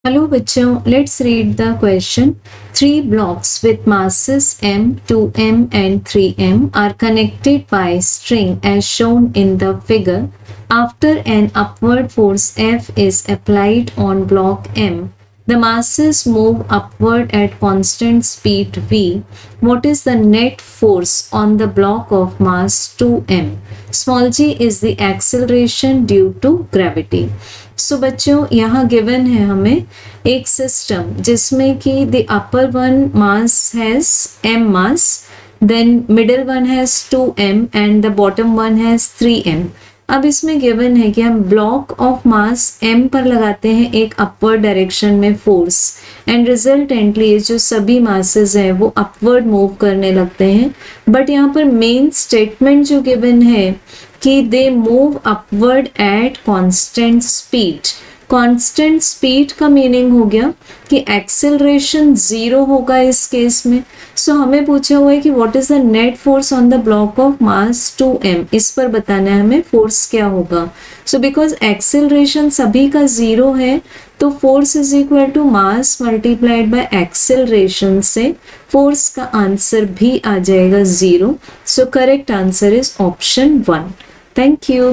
Hello bachcho, let's read the question. Three blocks with masses m, 2m and 3m are connected by string as shown in the figure. After an upward force F is applied on block m, the masses move upward at constant speed v. What is the net force on the block of mass 2m? Small g is the acceleration due to gravity. सो बच्चों यहाँ given है हमें एक system जिसमें कि the upper one mass has m mass, then middle one has 2m and the bottom one has 3m. अब इसमें given है कि हम ब्लॉक ऑफ मास m पर लगाते हैं एक अपवर्ड डायरेक्शन में फोर्स एंड रिजल्टेंटली ये जो सभी मासेस हैं वो अपवर्ड मूव करने लगते हैं. बट यहाँ पर मेन स्टेटमेंट जो गिवन है कि they move upward at constant speed. Constant speed का मीनिंग हो गया कि एक्सेलरेशन जीरो होगा इस केस में. सो हमें पूछा हुआ है कि what is the net force on the block of mass 2m. इस पर बताना है हमें फोर्स क्या होगा. सो बिकॉज एक्सेलरेशन सभी का जीरो है तो force is equal to mass multiplied by acceleration से फोर्स का आंसर भी आ जाएगा zero. So correct answer is option 1. Thank you.